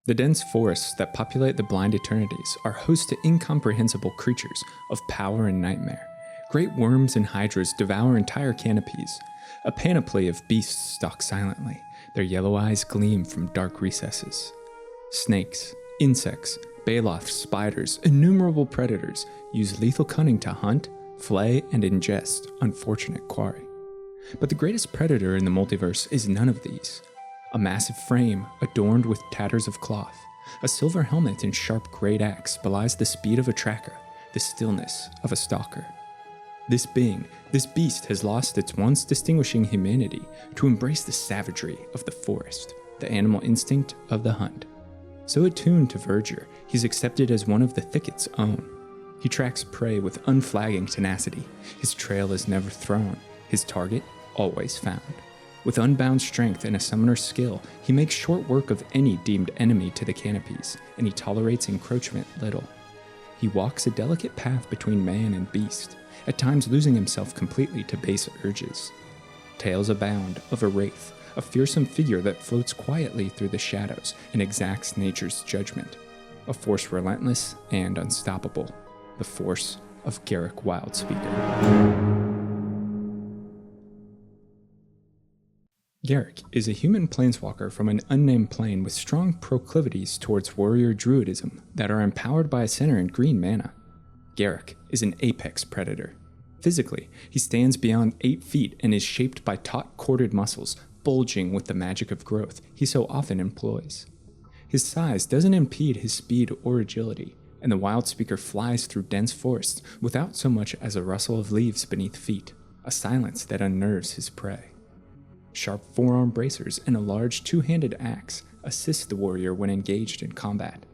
The dense forests that populate the blind Eternities are host to incomprehensible creatures of power and nightmare. Great worms and hydras devour entire canopies. A panoply of beasts stalk silently. Their yellow eyes gleam from dark recesses. Snakes, insects, baloths, spiders, innumerable predators use lethal cunning to hunt, flay, and ingest unfortunate quarry. But the greatest predator in the multiverse is none of these. A massive frame adorned with tatters of cloth, a silver helmet and sharp great axe belies the speed of a tracker, the stillness of a stalker. This beast has lost its once distinguishing humanity to embrace the savagery of the forest, the animal instinct of the hunt. So attuned to verdure, he's accepted as one of the thicket's own. He tracks prey with unflagging tenacity. His trail is never thrown, his target always found. With unbound strength and a summoner's skill, he makes short work of any deemed enemy to the canopies, and he tolerates encroachment little. He walks a delicate path between man and beast, at times losing himself completely to base urges. Tales abound of a wraith, a fearsome figure that floats quietly through the shadows and exacts nature's judgment. A force relentless and unstoppable, the force of Garruk Wildspeaker. Garruk is a human planeswalker from an unnamed plane with strong proclivities towards warrior druidism that are empowered by a center in green mana. Garruk is an apex predator. Physically, he stands beyond 8 feet and is shaped by taut corded muscles, bulging with the magic of growth he so often employs. His size doesn't impede his speed or agility, and the Wildspeaker flies through dense forests without so much as a rustle of leaves beneath feet, a silence that unnerves his prey. Sharp forearm bracers and a large two-handed axe assist the warrior when engaged in combat.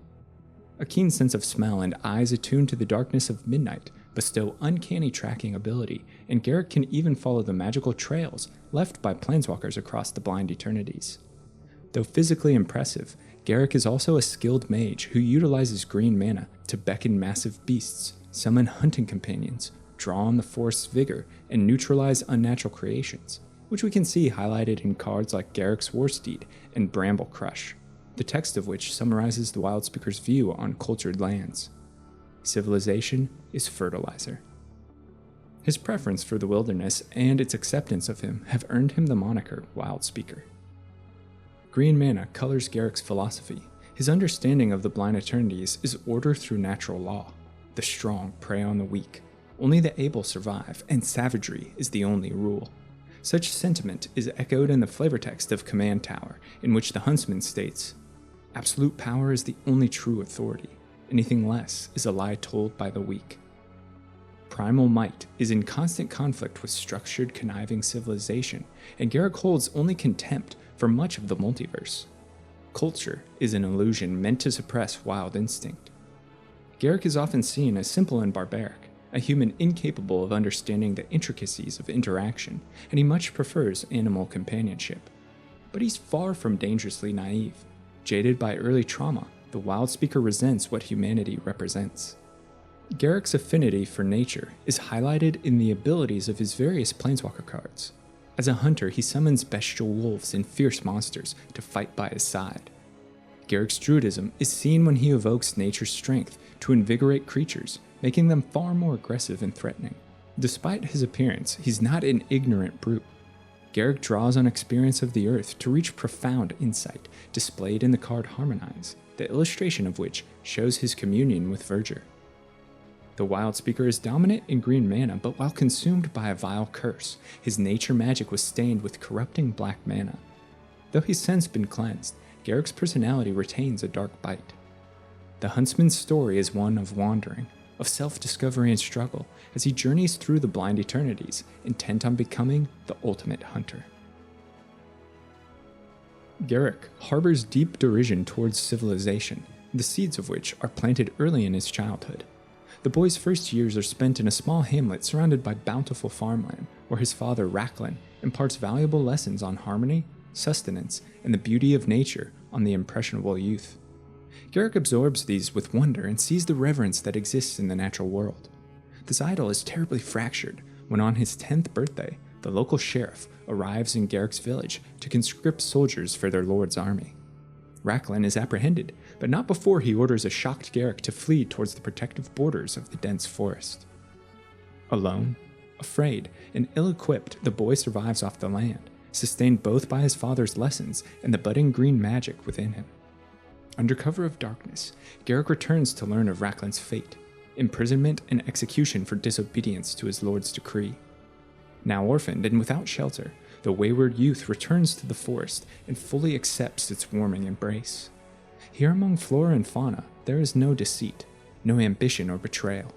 A keen sense of smell and eyes attuned to the darkness of midnight bestow uncanny tracking ability, and Garruk can even follow the magical trails left by planeswalkers across the blind Eternities. Though physically impressive, Garruk is also a skilled mage who utilizes green mana to beckon massive beasts, summon hunting companions, draw on the forest's vigor, and neutralize unnatural creations, which we can see highlighted in cards like Garruk's Warsteed and Bramble Crush, the text of which summarizes the Wildspeaker's view on cultured lands. Civilization is fertilizer. His preference for the wilderness and its acceptance of him have earned him the moniker Wildspeaker. Green mana colors Garruk's philosophy. His understanding of the blind Eternities is order through natural law. The strong prey on the weak. Only the able survive, and savagery is the only rule. Such sentiment is echoed in the flavor text of Command Tower, in which the Huntsman states, "Absolute power is the only true authority. Anything less is a lie told by the weak." Primal might is in constant conflict with structured, conniving civilization, and Garruk holds only contempt for much of the multiverse. Culture is an illusion meant to suppress wild instinct. Garruk is often seen as simple and barbaric, a human incapable of understanding the intricacies of interaction, and he much prefers animal companionship. But he's far from dangerously naive. Jaded by early trauma, the Wildspeaker resents what humanity represents. Garruk's affinity for nature is highlighted in the abilities of his various planeswalker cards. As a hunter, he summons bestial wolves and fierce monsters to fight by his side. Garruk's druidism is seen when he evokes nature's strength to invigorate creatures, making them far more aggressive and threatening. Despite his appearance, he's not an ignorant brute. Garruk draws on experience of the earth to reach profound insight, displayed in the card Harmonize, the illustration of which shows his communion with verdure. The Wildspeaker is dominant in green mana, but while consumed by a vile curse, his nature magic was stained with corrupting black mana. Though he's since been cleansed, Garruk's personality retains a dark bite. The Huntsman's story is one of wandering, of self-discovery and struggle, as he journeys through the blind Eternities, intent on becoming the ultimate hunter. Garruk harbors deep derision towards civilization, the seeds of which are planted early in his childhood. The boy's first years are spent in a small hamlet surrounded by bountiful farmland, where his father, Racklin, imparts valuable lessons on harmony, sustenance, and the beauty of nature on the impressionable youth. Garruk absorbs these with wonder and sees the reverence that exists in the natural world. This idyll is terribly fractured when on his 10th birthday, the local sheriff arrives in Garruk's village to conscript soldiers for their lord's army. Racklin is apprehended, but not before he orders a shocked Garruk to flee towards the protective borders of the dense forest. Alone, afraid, and ill-equipped, the boy survives off the land, sustained both by his father's lessons and the budding green magic within him. Under cover of darkness, Garruk returns to learn of Racklin's fate, imprisonment and execution for disobedience to his lord's decree. Now orphaned and without shelter, the wayward youth returns to the forest and fully accepts its warming embrace. Here among flora and fauna, there is no deceit, no ambition or betrayal.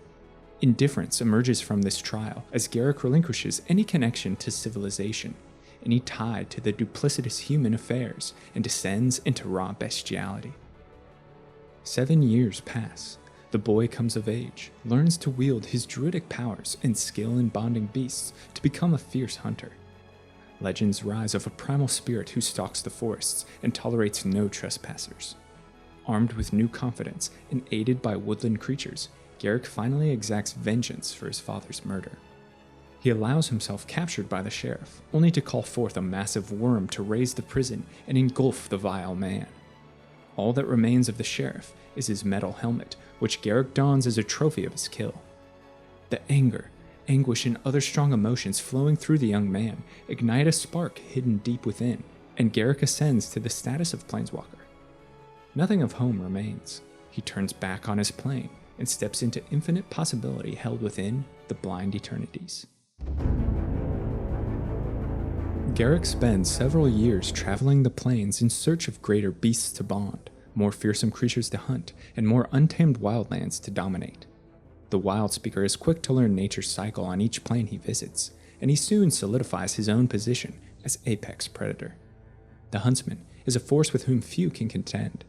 Indifference emerges from this trial as Garruk relinquishes any connection to civilization, any tie to the duplicitous human affairs, and descends into raw bestiality. 7 years pass. The boy comes of age, learns to wield his druidic powers and skill in bonding beasts to become a fierce hunter. Legends rise of a primal spirit who stalks the forests and tolerates no trespassers. Armed with new confidence and aided by woodland creatures, Garruk finally exacts vengeance for his father's murder. He allows himself captured by the sheriff, only to call forth a massive worm to raise the prison and engulf the vile man. All that remains of the sheriff is his metal helmet, which Garruk dons as a trophy of his kill. The anger, anguish, and other strong emotions flowing through the young man ignite a spark hidden deep within, and Garruk ascends to the status of planeswalker. Nothing of home remains. He turns back on his plane and steps into infinite possibility held within the blind Eternities. Garruk spends several years traveling the plains in search of greater beasts to bond, more fearsome creatures to hunt, and more untamed wildlands to dominate. The Wildspeaker is quick to learn nature's cycle on each plane he visits, and he soon solidifies his own position as apex predator. The Huntsman is a force with whom few can contend.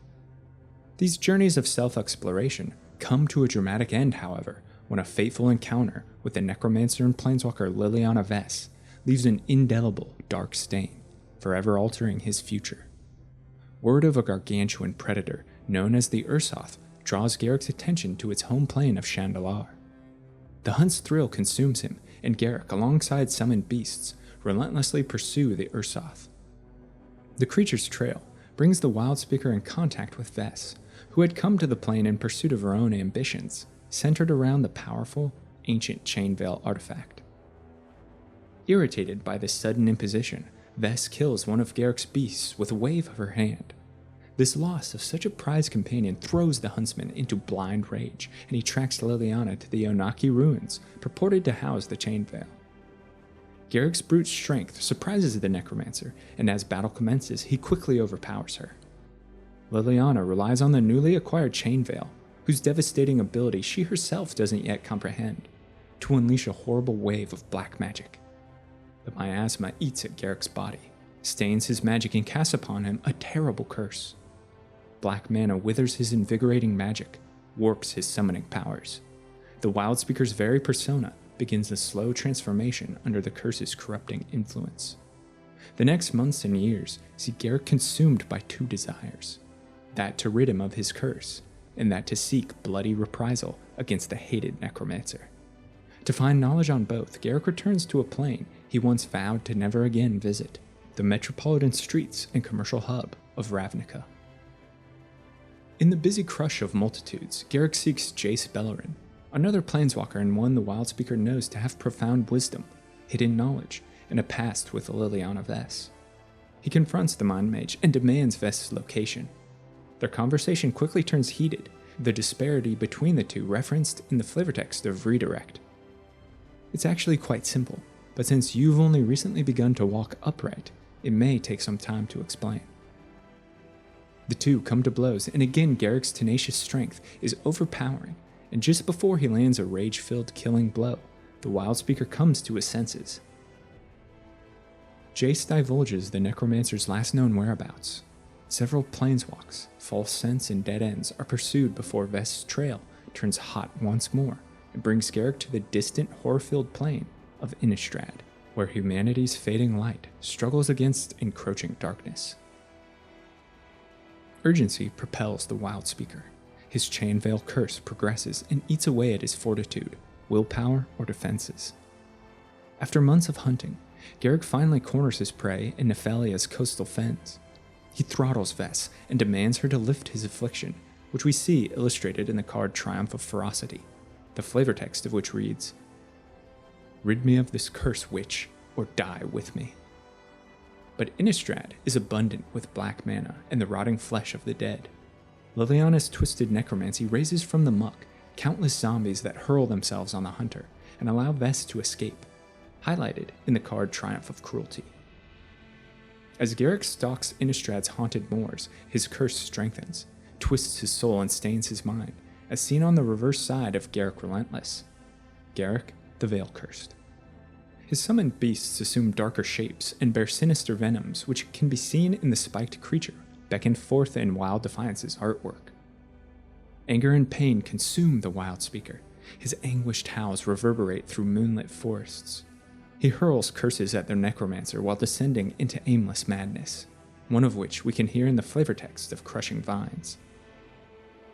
These journeys of self-exploration come to a dramatic end, however, when a fateful encounter with the Necromancer and planeswalker Liliana Vess leaves an indelible dark stain, forever altering his future. Word of a gargantuan predator known as the Ursoth draws Garruk's attention to its home plane of Chandalar. The hunt's thrill consumes him, and Garruk, alongside summoned beasts, relentlessly pursue the Ursoth. The creature's trail brings the Wildspeaker in contact with Vess, who had come to the plane in pursuit of her own ambitions, centered around the powerful, ancient Chainveil artifact. Irritated by this sudden imposition, Vess kills one of Garruk's beasts with a wave of her hand. This loss of such a prized companion throws the Huntsman into blind rage, and he tracks Liliana to the Onaki ruins, purported to house the Chainveil. Garruk's brute strength surprises the Necromancer, and as battle commences, he quickly overpowers her. Liliana relies on the newly acquired Chainveil, whose devastating ability she herself doesn't yet comprehend, to unleash a horrible wave of black magic. The miasma eats at Garruk's body, stains his magic, and casts upon him a terrible curse. Black mana withers his invigorating magic, warps his summoning powers. The Wildspeaker's very persona begins a slow transformation under the curse's corrupting influence. The next months and years see Garruk consumed by two desires, that to rid him of his curse, and that to seek bloody reprisal against the hated Necromancer. To find knowledge on both, Garruk returns to a plane he once vowed to never again visit, the metropolitan streets and commercial hub of Ravnica. In the busy crush of multitudes, Garruk seeks Jace Beleren, another planeswalker and one the Wildspeaker knows to have profound wisdom, hidden knowledge, and a past with Liliana Vess. He confronts the Mind Mage and demands Vess's location. Their conversation quickly turns heated, the disparity between the two referenced in the flavortext of Redirect. It's actually quite simple, but since you've only recently begun to walk upright, it may take some time to explain. The two come to blows, and again Garruk's tenacious strength is overpowering, and just before he lands a rage-filled killing blow, the Wildspeaker comes to his senses. Jace divulges the Necromancer's last known whereabouts. Several planeswalks, false scents, and dead ends are pursued before Vess's trail turns hot once more and brings Garruk to the distant, horror-filled plane of Innistrad, where humanity's fading light struggles against encroaching darkness. Urgency propels the Wildspeaker. His Chainveil curse progresses and eats away at his fortitude, willpower, or defenses. After months of hunting, Garruk finally corners his prey in Nephelia's coastal fens. He throttles Vess and demands her to lift his affliction, which we see illustrated in the card Triumph of Ferocity, the flavor text of which reads, "Rid me of this curse, witch, or die with me." But Innistrad is abundant with black mana and the rotting flesh of the dead. Liliana's twisted necromancy raises from the muck countless zombies that hurl themselves on the hunter and allow Vess to escape, highlighted in the card Triumph of Cruelty. As Garruk stalks Innistrad's haunted moors, his curse strengthens, twists his soul and stains his mind, as seen on the reverse side of Garruk Relentless. Garruk, the Veil Cursed. His summoned beasts assume darker shapes and bear sinister venoms, which can be seen in the spiked creature, beckoned forth in Wild Defiance's artwork. Anger and pain consume the Wildspeaker. His anguished howls reverberate through moonlit forests. He hurls curses at their Necromancer while descending into aimless madness, one of which we can hear in the flavor text of Crushing Vines.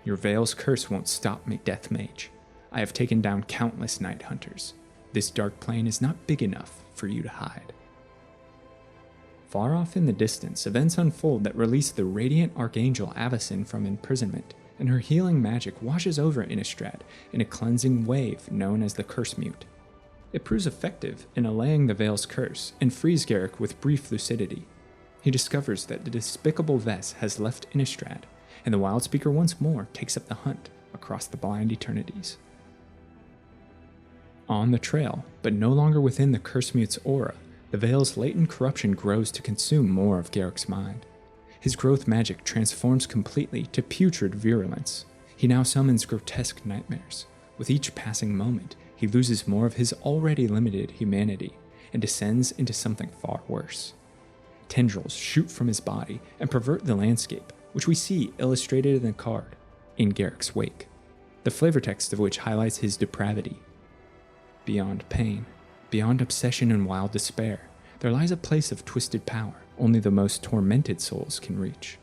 "Your Veil's curse won't stop me, Death Mage. I have taken down countless Night Hunters. This dark plane is not big enough for you to hide." Far off in the distance, events unfold that release the radiant Archangel Avacyn from imprisonment, and her healing magic washes over Innistrad in a cleansing wave known as the Curse Mute. It proves effective in allaying the Veil's curse and frees Garruk with brief lucidity. He discovers that the despicable Vess has left Innistrad, and the Wildspeaker once more takes up the hunt across the blind Eternities. On the trail, but no longer within the Curse Mute's aura, the Veil's latent corruption grows to consume more of Garruk's mind. His growth magic transforms completely to putrid virulence. He now summons grotesque nightmares. With each passing moment, he loses more of his already limited humanity and descends into something far worse. Tendrils shoot from his body and pervert the landscape, which we see illustrated in the card, In Garruk's Wake, the flavor text of which highlights his depravity. Beyond pain, beyond obsession and wild despair, there lies a place of twisted power only the most tormented souls can reach.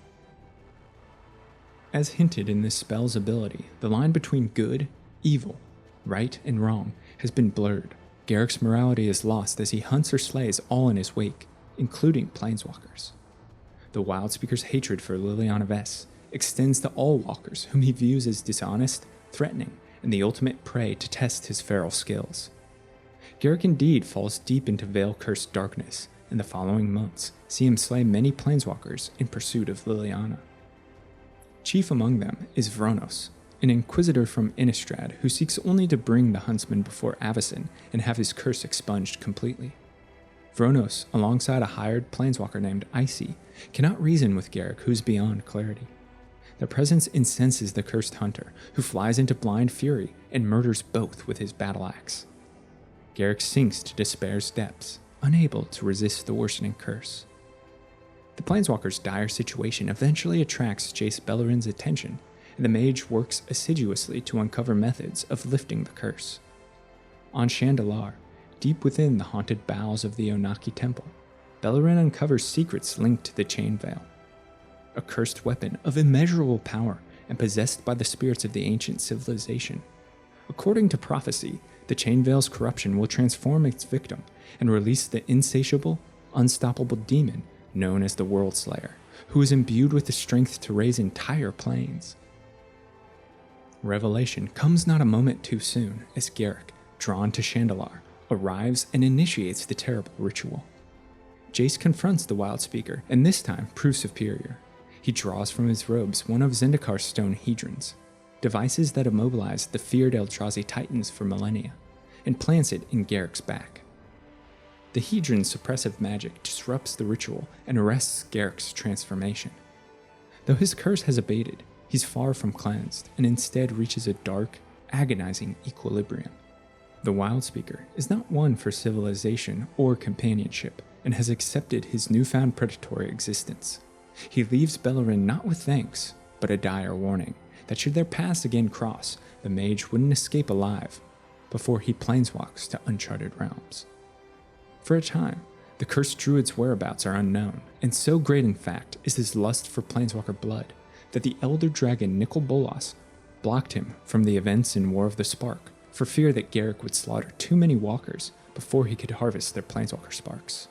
As hinted in this spell's ability, the line between good, evil, right, and wrong has been blurred. Garruk's morality is lost as he hunts or slays all in his wake, including planeswalkers. The Wildspeaker's hatred for Liliana Vess extends to all walkers whom he views as dishonest, threatening, and the ultimate prey to test his feral skills. Garruk indeed falls deep into Veil-cursed darkness, and the following months see him slay many planeswalkers in pursuit of Liliana. Chief among them is Vronos, an inquisitor from Innistrad who seeks only to bring the Huntsman before Avacyn and have his curse expunged completely. Vronos, alongside a hired planeswalker named Icy, cannot reason with Garruk, who is beyond clarity. Their presence incenses the cursed hunter, who flies into blind fury and murders both with his battle axe. Garruk sinks to despair's depths, unable to resist the worsening curse. The planeswalker's dire situation eventually attracts Jace Beleren's attention, and the mage works assiduously to uncover methods of lifting the curse. On Chandalar, deep within the haunted bowels of the Onaki Temple, Beleren uncovers secrets linked to the Chain Veil, a cursed weapon of immeasurable power and possessed by the spirits of the ancient civilization. According to prophecy, the Chain Veil's corruption will transform its victim and release the insatiable, unstoppable demon known as the World Slayer, who is imbued with the strength to raise entire planes. Revelation comes not a moment too soon as Garruk, drawn to Chandalar, arrives and initiates the terrible ritual. Jace confronts the Wildspeaker, and this time proves superior. He draws from his robes one of Zendikar's stone hedrons, devices that immobilize the feared Eldrazi Titans for millennia, and plants it in Garruk's back. The hedron's suppressive magic disrupts the ritual and arrests Garruk's transformation. Though his curse has abated, he's far from cleansed, and instead reaches a dark, agonizing equilibrium. The Wildspeaker is not one for civilization or companionship, and has accepted his newfound predatory existence. He leaves Beleren not with thanks, but a dire warning that should their paths again cross, the mage wouldn't escape alive before he planeswalks to uncharted realms. For a time, the cursed druid's whereabouts are unknown, and so great in fact is his lust for planeswalker blood that the elder dragon Nicol Bolas blocked him from the events in War of the Spark for fear that Garruk would slaughter too many walkers before he could harvest their planeswalker sparks.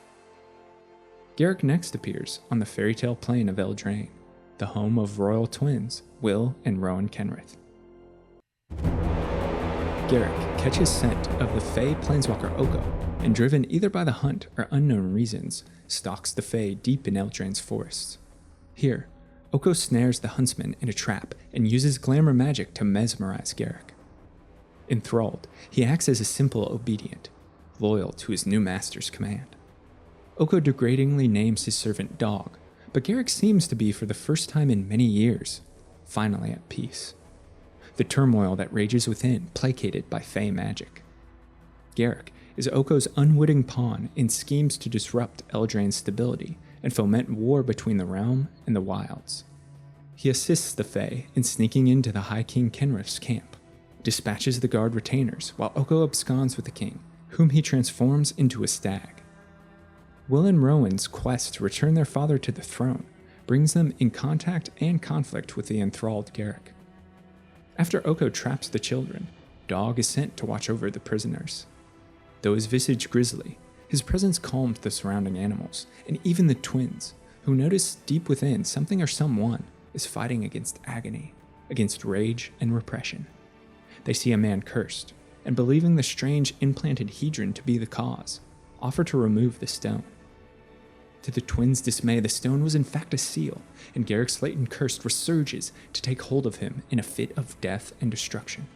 Garruk next appears on the fairy tale plane of Eldraine, the home of royal twins Will and Rowan Kenrith. Garruk catches scent of the Fey planeswalker Oko, and driven either by the hunt or unknown reasons, stalks the Fey deep in Eldraine's forests. Here, Oko snares the Huntsman in a trap and uses glamour magic to mesmerize Garruk. Enthralled, he acts as a simple obedient, loyal to his new master's command. Oko degradingly names his servant Dog, but Garruk seems to be, for the first time in many years, finally at peace. The turmoil that rages within placated by Fey magic. Garruk is Oko's unwitting pawn in schemes to disrupt Eldraine's stability and foment war between the realm and the wilds. He assists the Fey in sneaking into the High King Kenrith's camp, dispatches the guard retainers while Oko absconds with the king, whom he transforms into a stag. Will and Rowan's quest to return their father to the throne brings them in contact and conflict with the enthralled Garruk. After Oko traps the children, Dog is sent to watch over the prisoners. Though his visage grisly, his presence calmed the surrounding animals, and even the twins, who notice deep within something or someone is fighting against agony, against rage and repression. They see a man cursed, and believing the strange implanted hedron to be the cause, offer to remove the stone. To the twins' dismay, the stone was in fact a seal, and Garruk's latent curse resurges to take hold of him in a fit of death and destruction.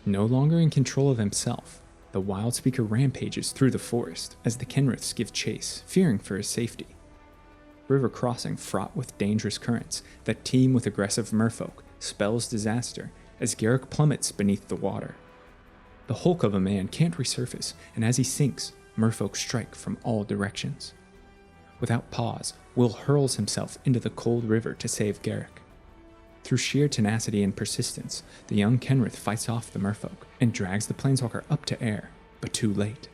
No longer in control of himself, the Wildspeaker rampages through the forest as the Kenriths give chase, fearing for his safety. River crossing fraught with dangerous currents that teem with aggressive merfolk spells disaster as Garruk plummets beneath the water. The hulk of a man can't resurface, and as he sinks, merfolk strike from all directions. Without pause, Will hurls himself into the cold river to save Garruk. Through sheer tenacity and persistence, the young Kenrith fights off the merfolk and drags the planeswalker up to air, but too late.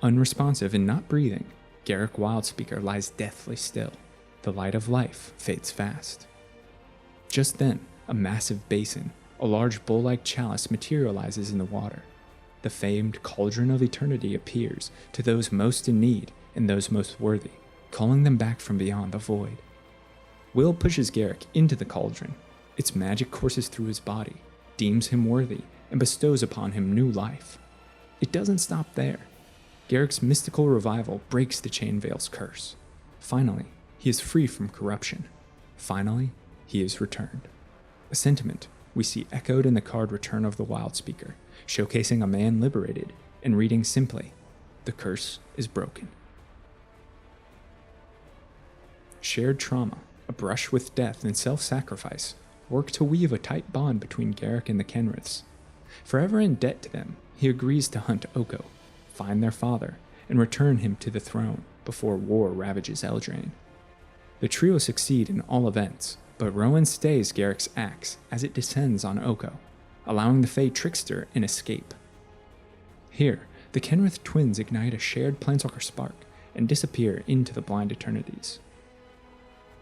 Unresponsive and not breathing, Garruk Wildspeaker lies deathly still. The light of life fades fast. Just then, a massive basin, a large bowl-like chalice materializes in the water. The famed cauldron of eternity appears to those most in need and those most worthy, calling them back from beyond the void. Will pushes Garruk into the cauldron. Its magic courses through his body, deems him worthy, and bestows upon him new life. It doesn't stop there. Garruk's mystical revival breaks the Chainveil's curse. Finally, he is free from corruption. Finally, he is returned. A sentiment we see echoed in the card Return of the Wildspeaker, showcasing a man liberated and reading simply, "The curse is broken." Shared trauma, a brush with death, and self-sacrifice work to weave a tight bond between Garruk and the Kenriths. Forever in debt to them, he agrees to hunt Oko, find their father, and return him to the throne before war ravages Eldraine. The trio succeed in all events, but Rowan stays Garruk's axe as it descends on Oko, allowing the Fey trickster an escape. Here, the Kenrith twins ignite a shared planeswalker spark and disappear into the blind Eternities.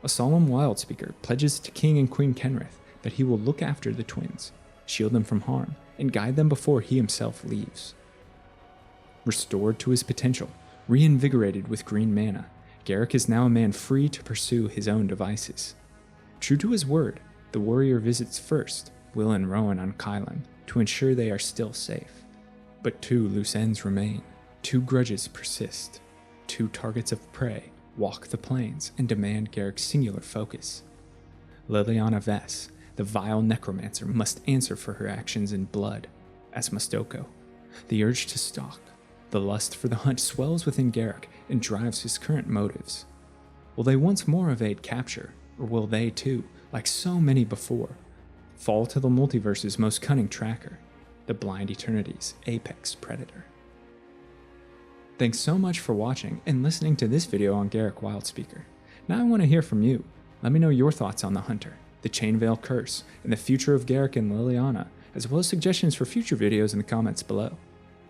A solemn Wildspeaker pledges to King and Queen Kenrith that he will look after the twins, shield them from harm, and guide them before he himself leaves. Restored to his potential, reinvigorated with green mana, Garruk is now a man free to pursue his own devices. True to his word, the warrior visits first Will and Rowan on Kylan to ensure they are still safe. But 2 loose ends remain, 2 grudges persist, 2 targets of prey walk the plains and demand Garruk's singular focus. Liliana Vess, the vile necromancer, must answer for her actions in blood, as must Oko. The urge to stalk, the lust for the hunt swells within Garruk and drives his current motives. Will they once more evade capture, or will they too, like so many before, fall to the multiverse's most cunning tracker, the blind Eternities' apex predator? Thanks so much for watching and listening to this video on Garruk Wildspeaker. Now I want to hear from you. Let me know your thoughts on the Hunter, the Chainveil Curse, and the future of Garruk and Liliana, as well as suggestions for future videos in the comments below.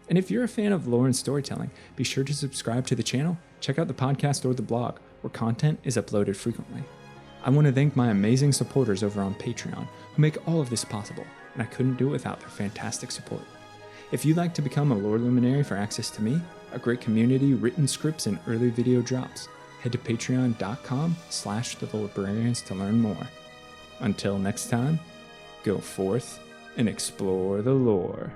And if you're a fan of lore and storytelling, be sure to subscribe to the channel, check out the podcast or the blog, where content is uploaded frequently. I want to thank my amazing supporters over on Patreon, who make all of this possible, and I couldn't do it without their fantastic support. If you'd like to become a lore luminary for access to me, a great community, written scripts, and early video drops. Head to patreon.com/thelorebrarians to learn more. Until next time, go forth and explore the lore.